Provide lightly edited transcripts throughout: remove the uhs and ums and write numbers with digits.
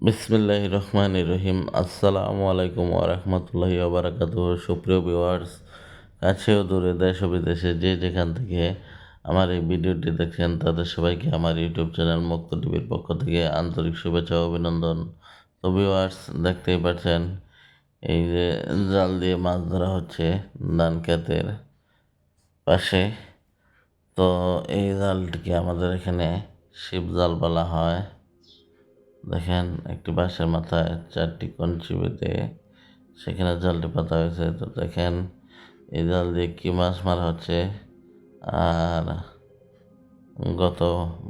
বিসমিল্লাহির রহমানির রহিম। আসসালামু আলাইকুম ওয়া রাহমাতুল্লাহি ওয়া বারাকাতুহু। সুপ্রিয় ভিউয়ার্স, কাছে ও দূরে, দেশ ও বিদেশে যে যেখান থেকে আমার এই ভিডিওটি দেখছেন তাদের সবাইকে আমার ইউটিউব চ্যানেল মুক্ত টিভির পক্ষ থেকে আন্তরিক শুভেচ্ছা ও অভিনন্দন। তো ভিউয়ার্স, দেখতেই পাচ্ছেন এই যে জাল দিয়ে মাছ ধরা হচ্ছে ধান ক্ষেতের পাশে। তো এই জালটিকে আমাদের এখানে শিব জাল বলা হয়। দেখেন, একটি বাঁশের মাথায় 4টি কঞ্চি বেঁধে সেখানে জালটি পাতা হয়েছে। তো দেখেন এই জাল দিয়ে কী মাছ মারা হচ্ছে। আর গত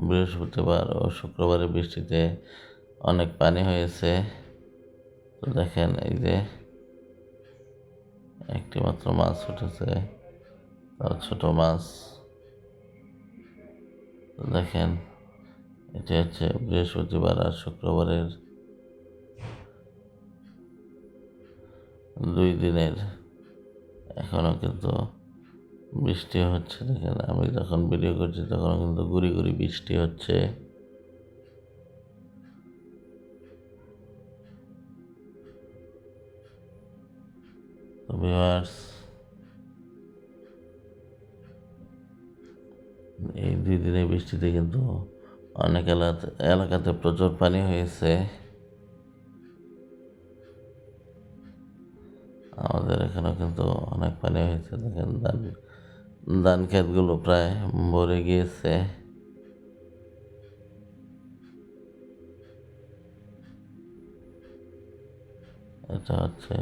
বৃহস্পতিবার ও শুক্রবারের বৃষ্টিতে অনেক পানি হয়েছে। তো দেখেন এই যে একটি মাত্র মাছ উঠেছে, তাও ছোট মাছ। তো দেখেন এটি হচ্ছে বৃহস্পতিবার আর শুক্রবারের 2 দিনের। এখনও কিন্তু বৃষ্টি হচ্ছে। দেখেন, আমি যখন ভিডিও করছি তখন কিন্তু গুড়ি গুড়ি বৃষ্টি হচ্ছে। তো ভিউয়ার্স, এই 2 দিনের বৃষ্টিতে কিন্তু অনেক এলাকাতে প্রচুর পানি হয়েছে। আমাদের এখানেও কিন্তু অনেক পানি হয়েছে। দেখেন ধান ক্ষেতগুলো প্রায় ভরে গিয়েছে। এটা হচ্ছে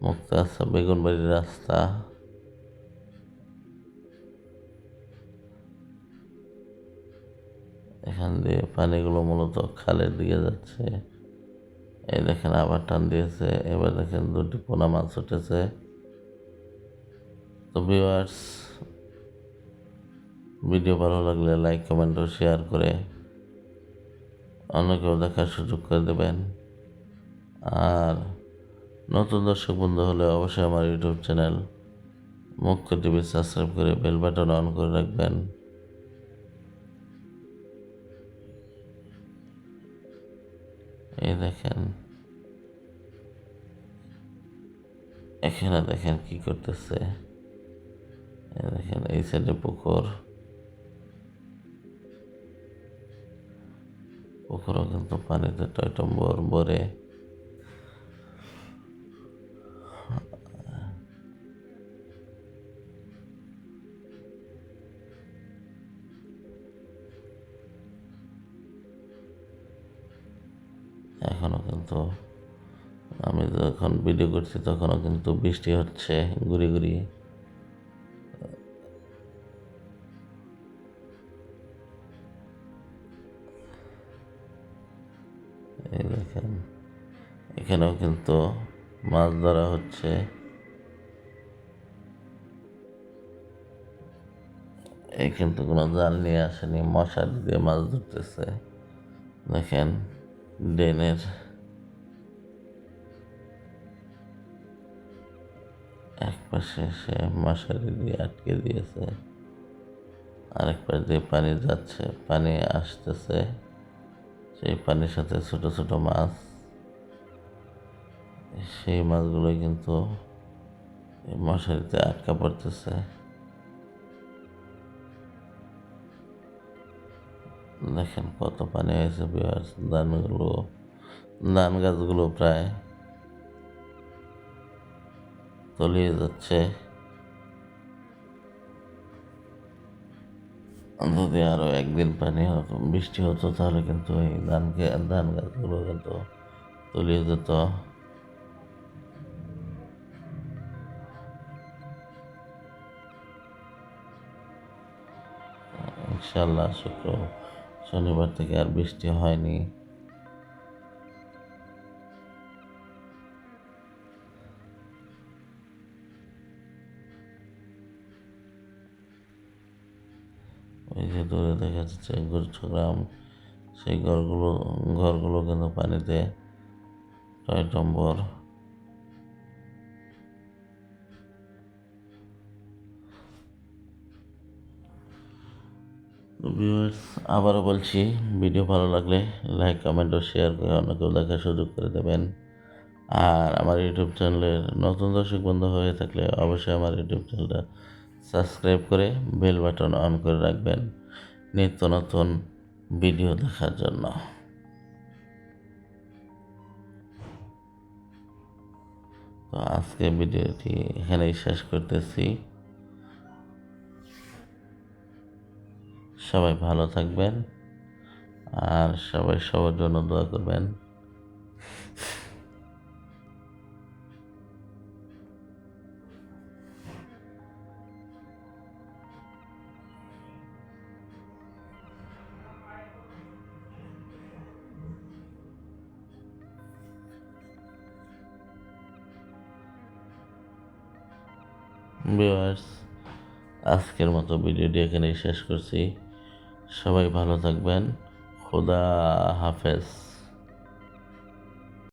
মুক্তাগাছা বেগুনবাড়ির রাস্তা। এখান দিয়ে পানিগুলো মূলত খালের দিকে যাচ্ছে। এই দেখেন আবার টান দিয়েছে। এবার দেখেন 2টি পোনা মাছ উঠেছে। তো ভিউয়ার্স, ভিডিও ভালো লাগলে লাইক, কমেন্ট ও শেয়ার করে অন্যকেও দেখার সুযোগ করে দেবেন। আর নতুন দর্শক বন্ধু হলে অবশ্যই আমার ইউটিউব চ্যানেল মুক্ত টিভি সাবস্ক্রাইব করে বেল বাটন অন করে রাখবেন। এই দেখেন, এখানে দেখেন কি করতেছে। এই দেখেন এই সাইডে পুকুরও কিন্তু পানিতে টয়টম্বর ভরে। এখনো কিন্তু আমি যখন ভিডিও করছি তখনও কিন্তু বৃষ্টি হচ্ছে গুড়ি গুড়ি। এই দেখেন এখানেও কিন্তু মাছ ধরা হচ্ছে। এই কিন্তু কোনো জাল নিয়ে আসেনি, মশারি দিয়ে মাছ ধরতেছে। দেখেন ড্রেনের এক পাশে সে মশারি দিয়ে আটকে দিয়েছে, আরেক পাশ দিয়ে পানি যাচ্ছে, পানি আসতেছে। সেই পানির সাথে ছোট ছোট মাছ, সেই মাছগুলো কিন্তু মশারিতে আটকা পড়তেছে। দেখেন কত পানি হয়েছে ভিউয়ার্স। ধান গাছগুলো প্রায় তলিয়ে যাচ্ছে। যদি আরো একদিন বৃষ্টি হতো তাহলে কিন্তু এই ধান গাছগুলো কিন্তু তলিয়ে যেত। ইনশাল্লাহ শনিবার থেকে আর বৃষ্টি হয়নি। ওই যে দূরে দেখা যাচ্ছে গ্রাম, সেই ঘরগুলো কিন্তু পানিতে টয়টম্বর। ভিউয়ার্স, আবারও বলছি, ভিডিও ভালো লাগলে লাইক কমেন্ট ও শেয়ার করে অন্যকেও দেখার সুযোগ করে দেবেন। আর আমার ইউটিউব চ্যানেলের নতুন দর্শক বন্ধু হয়ে থাকলে অবশ্যই আমার ইউটিউব চ্যানেলটা সাবস্ক্রাইব করে বেল বাটন অন করে রাখবেন নিত্য নতুন ভিডিও দেখার জন্য। তো আজকে ভিডিওটি এখানেই শেষ করতেছি। সবাই ভালো থাকবেন আর সবাই সবার জন্য দোয়া করবেন। ভিউয়ার্স, আজকের মতো ভিডিওটি এখানেই শেষ করছি। সবাই ভালো থাকবেন। খোদা হাফেজ।